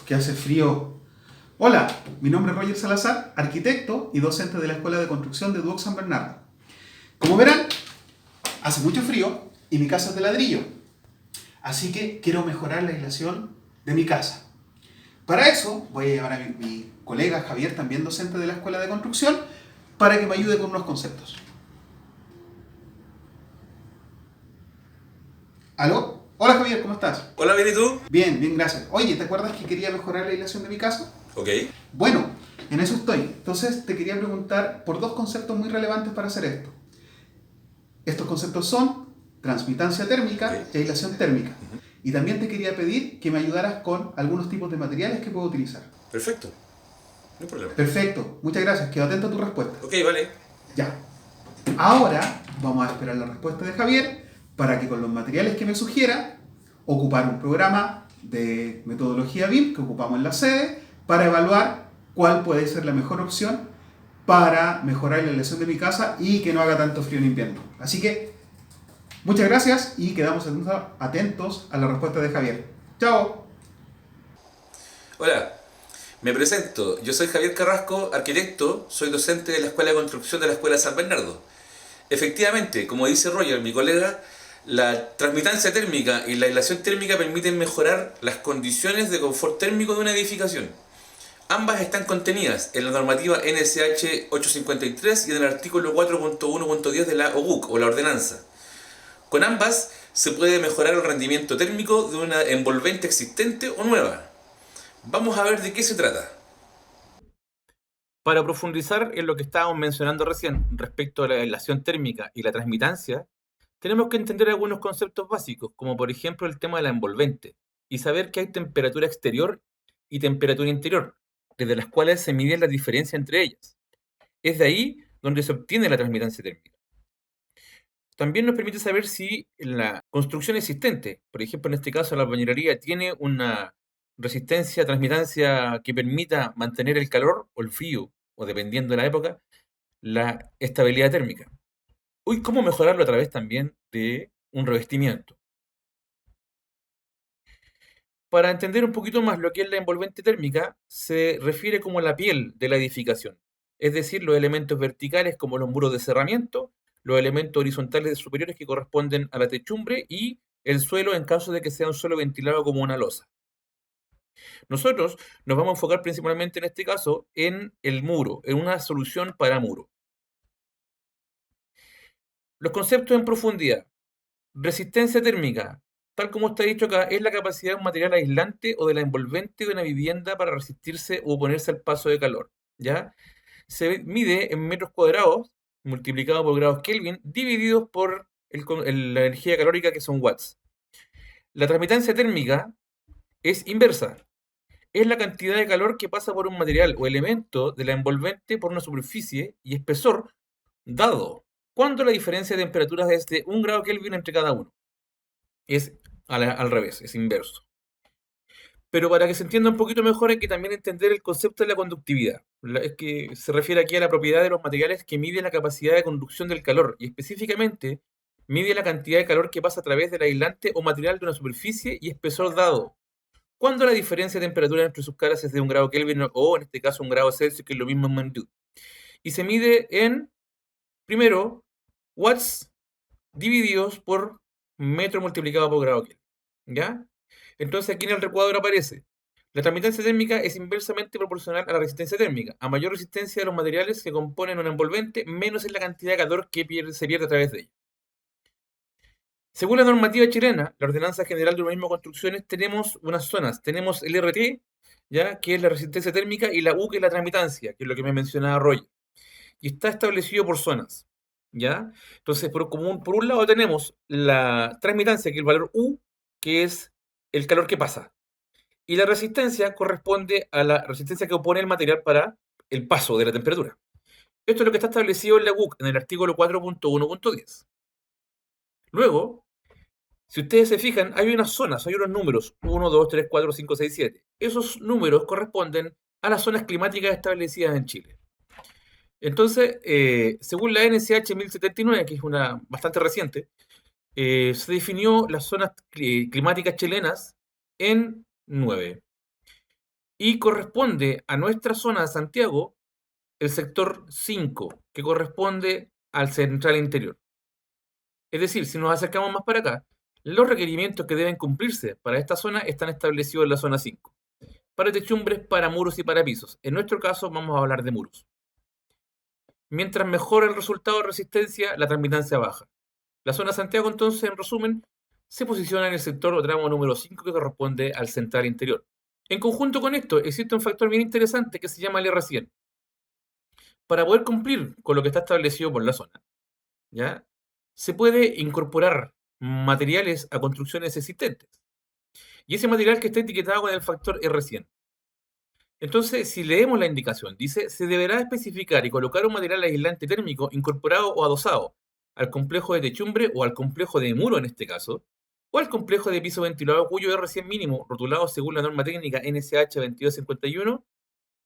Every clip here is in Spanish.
que hace frío. Hola, mi nombre es Roger Salazar, arquitecto y docente de la Escuela de Construcción de Duoc San Bernardo. Como verán, hace mucho frío y mi casa es de ladrillo, así que quiero mejorar la aislación de mi casa. Para eso voy a llevar a mi colega Javier, también docente de la Escuela de Construcción, para que me ayude con unos conceptos. ¿Aló? Hola Javier, ¿cómo estás? Hola, bien, ¿y tú? Bien, bien, gracias. Oye, ¿te acuerdas que quería mejorar la aislación de mi casa? Ok. Bueno, en eso estoy. Entonces te quería preguntar por dos conceptos muy relevantes para hacer esto. Estos conceptos son transmitancia Ok. térmica y aislación térmica. Y también te quería pedir que me ayudaras con algunos tipos de materiales que puedo utilizar. Perfecto. No hay problema. Perfecto, muchas gracias. Quedo atento a tu respuesta. Ok, vale. Ya. Ahora vamos a esperar la respuesta de Javier para que con los materiales que me sugiera ocupar un programa de metodología BIM que ocupamos en la sede para evaluar cuál puede ser la mejor opción para mejorar la aislación de mi casa y que no haga tanto frío en invierno. Así que muchas gracias y quedamos atentos a la respuesta de Javier. ¡Chao! Hola, me presento. Yo soy Javier Carrasco, arquitecto, soy docente de la Escuela de Construcción de la Escuela San Bernardo. Efectivamente, como dice Roger, mi colega, la transmitancia térmica y la aislación térmica permiten mejorar las condiciones de confort térmico de una edificación. Ambas están contenidas en la normativa NSH 853 y en el artículo 4.1.10 de la OGUC o la ordenanza. Con ambas se puede mejorar el rendimiento térmico de una envolvente existente o nueva. Vamos a ver de qué se trata. Para profundizar en lo que estábamos mencionando recién respecto a la aislación térmica y la transmitancia, tenemos que entender algunos conceptos básicos, como por ejemplo el tema de la envolvente, y saber que hay temperatura exterior y temperatura interior, desde las cuales se mide la diferencia entre ellas. Es de ahí donde se obtiene la transmitancia térmica. También nos permite saber si la construcción existente, por ejemplo en este caso la albañilería, tiene una resistencia, transmitancia que permita mantener el calor o el frío, o dependiendo de la época, la estabilidad térmica. Uy, ¿cómo mejorarlo a través también de un revestimiento? Para entender un poquito más lo que es la envolvente térmica, se refiere como la piel de la edificación, es decir, los elementos verticales como los muros de cerramiento, los elementos horizontales superiores que corresponden a la techumbre y el suelo en caso de que sea un suelo ventilado como una losa. Nosotros nos vamos a enfocar principalmente en este caso en el muro, en una solución para muro. Los conceptos en profundidad. Resistencia térmica, tal como está dicho acá, es la capacidad de un material aislante o de la envolvente de una vivienda para resistirse u oponerse al paso de calor. ¿Ya? Se mide en metros cuadrados, multiplicado por grados Kelvin, divididos por la energía calórica, que son watts. La transmitancia térmica es inversa. Es la cantidad de calor que pasa por un material o elemento de la envolvente por una superficie y espesor dado cuando la diferencia de temperaturas es de 1 grado Kelvin entre cada uno. Es al revés, es inverso. Pero para que se entienda un poquito mejor hay que también entender el concepto de la conductividad. Es que se refiere aquí a la propiedad de los materiales que mide la capacidad de conducción del calor y específicamente mide la cantidad de calor que pasa a través del aislante o material de una superficie y espesor dado. Cuando la diferencia de temperatura entre sus caras es de 1 grado Kelvin o en este caso 1 grado Celsius, que es lo mismo en magnitud. Y se mide en, primero, watts divididos por metro multiplicado por grado Kelvin. ¿Ya? Entonces aquí en el recuadro aparece, la transmitancia térmica es inversamente proporcional a la resistencia térmica. A mayor resistencia de los materiales que componen un envolvente, menos es la cantidad de calor que se pierde a través de ella. Según la normativa chilena, la Ordenanza General de Urbanismo y Construcciones, tenemos unas zonas. Tenemos el RT, ¿ya? Que es la resistencia térmica, y la U, que es la transmitancia, que es lo que me mencionaba Roy. Y está establecido por zonas. ¿Ya? Entonces, por un lado tenemos la transmitancia, que es el valor U, que es el calor que pasa. Y la resistencia corresponde a la resistencia que opone el material para el paso de la temperatura. Esto es lo que está establecido en la UC, en el artículo 4.1.10. Luego, si ustedes se fijan, hay unas zonas, hay unos números, 1, 2, 3, 4, 5, 6, 7. Esos números corresponden a las zonas climáticas establecidas en Chile. Entonces, según la NSH 1079, que es una bastante reciente, se definió las zonas climáticas chilenas en 9. y corresponde a nuestra zona de Santiago el sector 5, que corresponde al central interior. Es decir, si nos acercamos más para acá, los requerimientos que deben cumplirse para esta zona están establecidos en la zona 5. Para techumbres, para muros y para pisos. En nuestro caso vamos a hablar de muros. Mientras mejora el resultado de resistencia, la transmitancia baja. La zona Santiago, entonces, en resumen, se posiciona en el sector o tramo número 5 que corresponde al central interior. En conjunto con esto, existe un factor bien interesante que se llama el R100. Para poder cumplir con lo que está establecido por la zona, ¿ya? Se puede incorporar materiales a construcciones existentes. Y ese material que está etiquetado con el factor R100. Entonces, si leemos la indicación, dice, se deberá especificar y colocar un material aislante térmico incorporado o adosado al complejo de techumbre o al complejo de muro en este caso, o al complejo de piso ventilado cuyo R100 mínimo, rotulado según la norma técnica NSH 2251,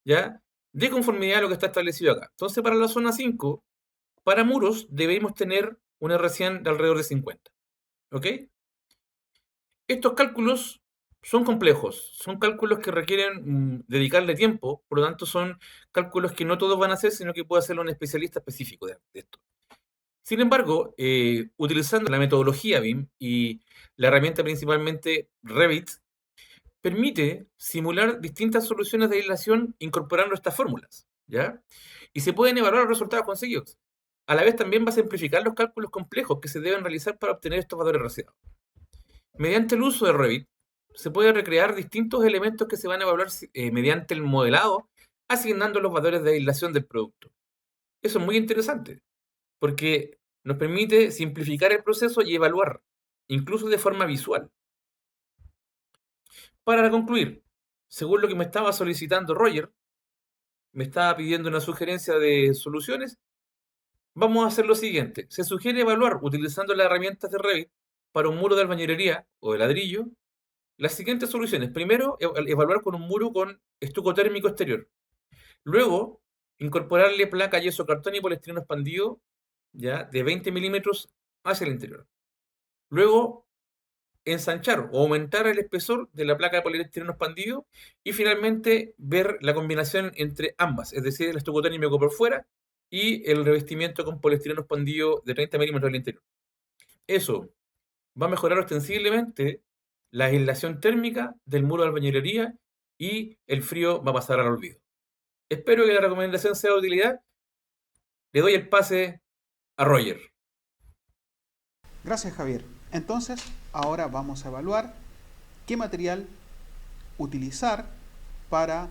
¿ya? De conformidad a lo que está establecido acá. Entonces, para la zona 5, para muros debemos tener un R100 de alrededor de 50. ¿Ok? Estos cálculos son complejos, son cálculos que requieren dedicarle tiempo, por lo tanto son cálculos que no todos van a hacer, sino que puede hacerlo un especialista específico de esto. Sin embargo, utilizando la metodología BIM y la herramienta principalmente Revit, permite simular distintas soluciones de aislación incorporando estas fórmulas, ¿ya? Y se pueden evaluar los resultados conseguidos. A la vez también va a simplificar los cálculos complejos que se deben realizar para obtener estos valores rastreados. Mediante el uso de Revit, se puede recrear distintos elementos que se van a evaluar mediante el modelado, asignando los valores de aislación del producto. Eso es muy interesante, porque nos permite simplificar el proceso y evaluar, incluso de forma visual. Para concluir, según lo que me estaba solicitando Roger, me estaba pidiendo una sugerencia de soluciones, vamos a hacer lo siguiente. Se sugiere evaluar, utilizando las herramientas de Revit, para un muro de albañilería o de ladrillo, las siguientes soluciones. Primero, evaluar con un muro con estuco térmico exterior. Luego, incorporarle placa, yeso, cartón y poliestireno expandido, ya, de 20 milímetros hacia el interior. Luego, ensanchar o aumentar el espesor de la placa de poliestireno expandido y finalmente ver la combinación entre ambas, es decir, el estuco térmico por fuera y el revestimiento con poliestireno expandido de 30 milímetros al interior. Eso va a mejorar ostensiblemente la aislación térmica del muro de albañilería y el frío va a pasar al olvido. Espero que la recomendación sea de utilidad. Le doy el pase a Roger. Gracias, Javier. Entonces, ahora vamos a evaluar qué material utilizar para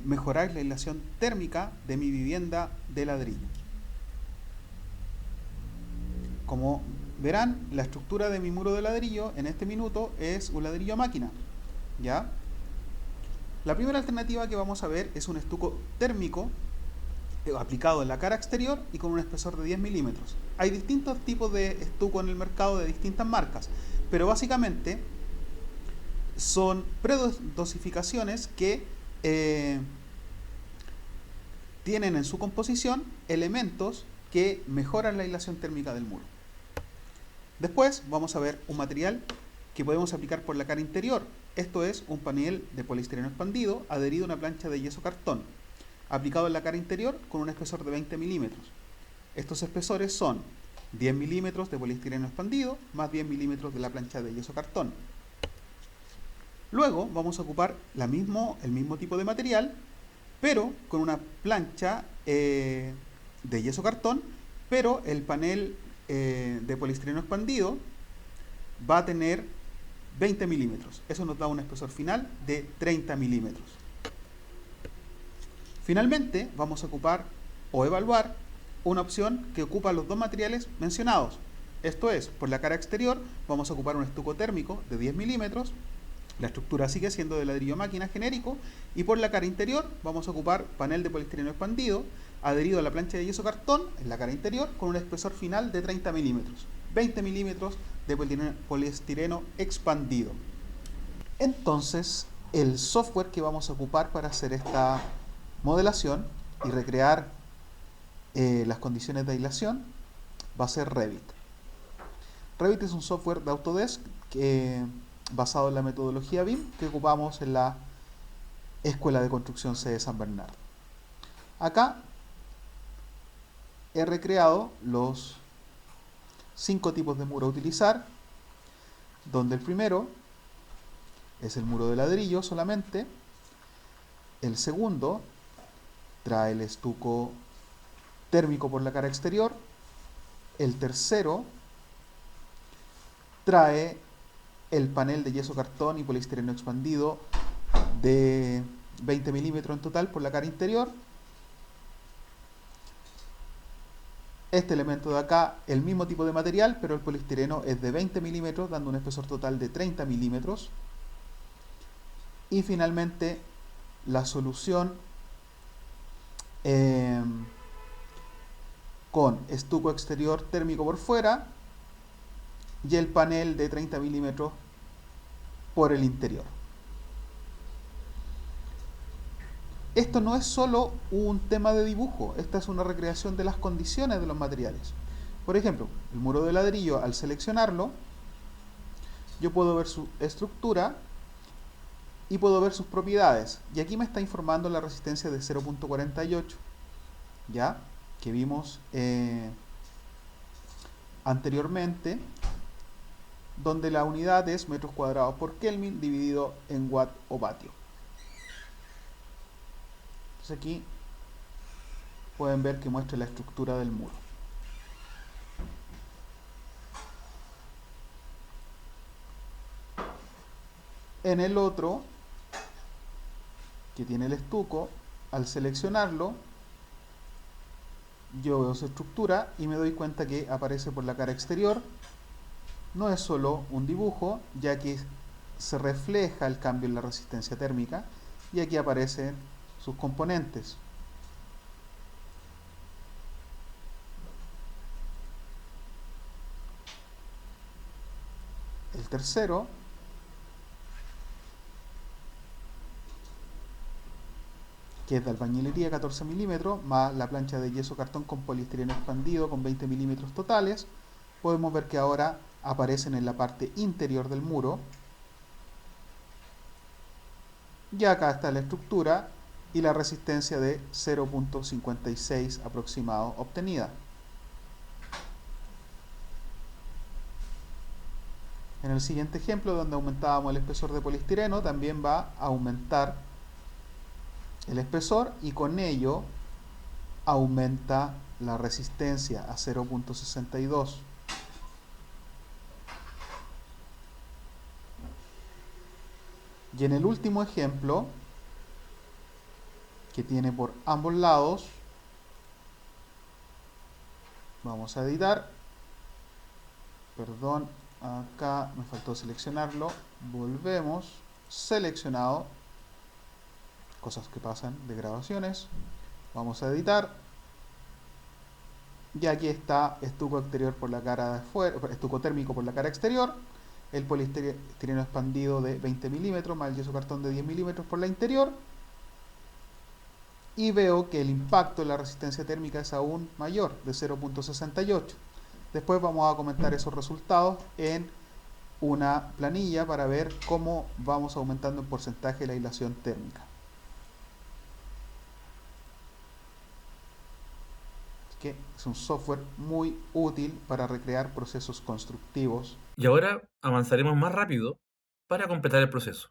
mejorar la aislación térmica de mi vivienda de ladrillo. Como verán, la estructura de mi muro de ladrillo en este minuto es un ladrillo a máquina, ¿ya? La primera alternativa que vamos a ver es un estuco térmico aplicado en la cara exterior y con un espesor de 10 milímetros. Hay distintos tipos de estuco en el mercado de distintas marcas, pero básicamente son predosificaciones que tienen en su composición elementos que mejoran la aislación térmica del muro. Después vamos a ver un material que podemos aplicar por la cara interior. Esto es un panel de poliestireno expandido adherido a una plancha de yeso cartón, aplicado en la cara interior con un espesor de 20 milímetros. Estos espesores son 10 milímetros de poliestireno expandido más 10 milímetros de la plancha de yeso cartón. Luego vamos a ocupar el mismo tipo de material, pero con una plancha de yeso cartón, pero el panel de poliestireno expandido va a tener 20 milímetros. Eso nos da un espesor final de 30 milímetros. Finalmente, vamos a ocupar o evaluar una opción que ocupa los dos materiales mencionados. Esto es, por la cara exterior vamos a ocupar un estuco térmico de 10 milímetros. La estructura sigue siendo de ladrillo máquina genérico. Y por la cara interior vamos a ocupar panel de poliestireno expandido adherido a la plancha de yeso cartón en la cara interior con un espesor final de 30 milímetros. 20 milímetros de poliestireno expandido. Entonces, el software que vamos a ocupar para hacer esta modelación y recrear las condiciones de aislación va a ser Revit. Revit es un software de Autodesk basado en la metodología BIM que ocupamos en la Escuela de Construcción C de San Bernardo. Acá he recreado los 5 tipos de muro a utilizar, donde el primero es el muro de ladrillo solamente, el segundo trae el estuco térmico por la cara exterior, el tercero trae el panel de yeso cartón y poliestireno expandido de 20 milímetros en total por la cara interior. Este elemento de acá, el mismo tipo de material, pero el poliestireno es de 20 milímetros, dando un espesor total de 30 milímetros. Y finalmente, la solución con estuco exterior térmico por fuera y el panel de 30 milímetros por el interior. Esto no es solo un tema de dibujo, esta es una recreación de las condiciones de los materiales. Por ejemplo, el muro de ladrillo, al seleccionarlo, yo puedo ver su estructura y puedo ver sus propiedades. Y aquí me está informando la resistencia de 0.48, ¿ya? Que vimos anteriormente, donde la unidad es metros cuadrados por Kelvin dividido en watt o vatio. Entonces aquí pueden ver que muestra la estructura del muro. En el otro, que tiene el estuco, al seleccionarlo, yo veo su estructura y me doy cuenta que aparece por la cara exterior. No es solo un dibujo, ya que se refleja el cambio en la resistencia térmica y aquí aparecen sus componentes. El tercero que es de albañilería 14 milímetros, más la plancha de yeso cartón con poliestireno expandido con 20 milímetros totales, podemos ver que ahora aparecen en la parte interior del muro. Y acá está la estructura y la resistencia de 0.56 aproximado obtenida. En el siguiente ejemplo, donde aumentábamos el espesor de poliestireno, también va a aumentar el espesor y con ello aumenta la resistencia a 0.62. Y en el último ejemplo, que tiene por ambos lados, vamos a editar, perdón, acá me faltó seleccionarlo, volvemos, seleccionado, cosas que pasan de grabaciones, vamos a editar, y aquí está estuco exterior por la cara de afuera, estuco térmico por la cara exterior, el poliestireno expandido de 20 milímetros más el yeso cartón de 10 milímetros por la interior, y veo que el impacto en la resistencia térmica es aún mayor, de 0.68. Después vamos a comentar esos resultados en una planilla para ver cómo vamos aumentando en porcentaje la aislación térmica. Así que es un software muy útil para recrear procesos constructivos. Y ahora avanzaremos más rápido para completar el proceso.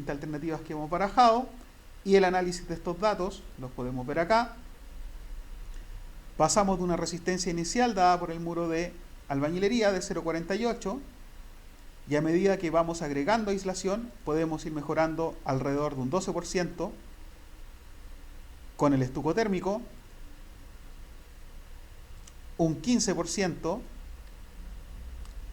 20 alternativas que hemos barajado y el análisis de estos datos los podemos ver acá. Pasamos de una resistencia inicial dada por el muro de albañilería de 0,48 y a medida que vamos agregando aislación podemos ir mejorando alrededor de un 12% con el estuco térmico, un 15%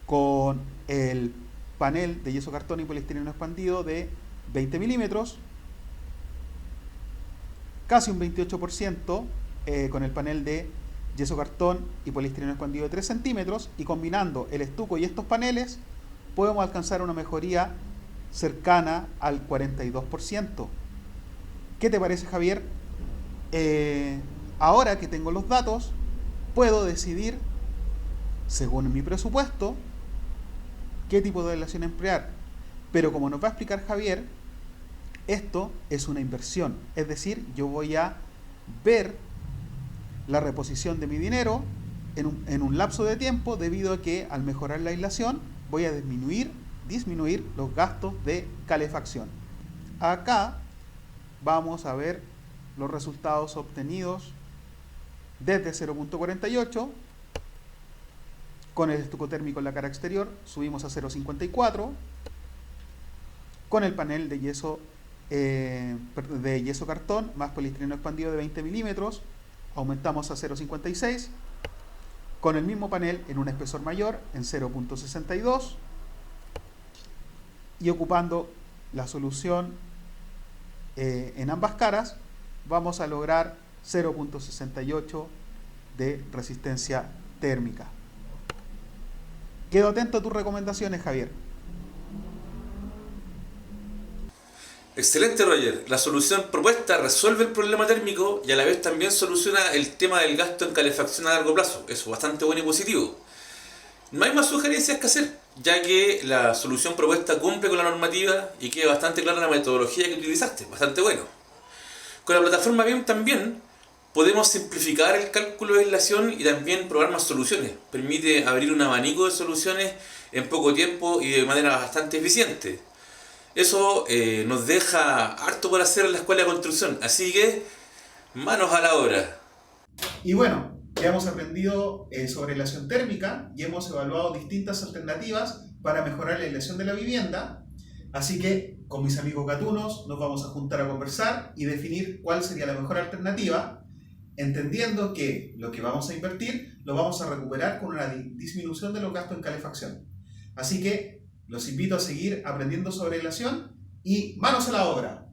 con el panel de yeso cartón y poliestireno expandido de 20 milímetros, casi un 28% con el panel de yeso cartón y poliestireno expandido de 3 centímetros, y combinando el estuco y estos paneles podemos alcanzar una mejoría cercana al 42%. ¿Qué te parece, Javier? Ahora que tengo los datos, puedo decidir, según mi presupuesto, qué tipo de aislación emplear. Pero como nos va a explicar Javier, esto es una inversión. Es decir, yo voy a ver la reposición de mi dinero en un lapso de tiempo, debido a que al mejorar la aislación voy a disminuir los gastos de calefacción. Acá vamos a ver los resultados obtenidos desde 0,48. Con el estuco térmico en la cara exterior subimos a 0,54. Con el panel de yeso cartón más poliestireno expandido de 20 milímetros aumentamos a 0,56. Con el mismo panel en un espesor mayor en 0,62. Y ocupando la solución en ambas caras vamos a lograr 0,68 de resistencia térmica. Quedo atento a tus recomendaciones, Javier. Excelente, Roger. La solución propuesta resuelve el problema térmico y a la vez también soluciona el tema del gasto en calefacción a largo plazo. Eso es bastante bueno y positivo. No hay más sugerencias que hacer, ya que la solución propuesta cumple con la normativa y queda bastante clara la metodología que utilizaste. Bastante bueno. Con la plataforma BIM también podemos simplificar el cálculo de aislación y también probar más soluciones. Permite abrir un abanico de soluciones en poco tiempo y de manera bastante eficiente. Eso nos deja harto por hacer en la escuela de construcción. Así que, manos a la obra. Y bueno, ya hemos aprendido sobre aislación térmica y hemos evaluado distintas alternativas para mejorar la aislación de la vivienda. Así que con mis amigos gatunos nos vamos a juntar a conversar y definir cuál sería la mejor alternativa, entendiendo que lo que vamos a invertir lo vamos a recuperar con una disminución de los gastos en calefacción. Así que los invito a seguir aprendiendo sobre aislación y manos a la obra.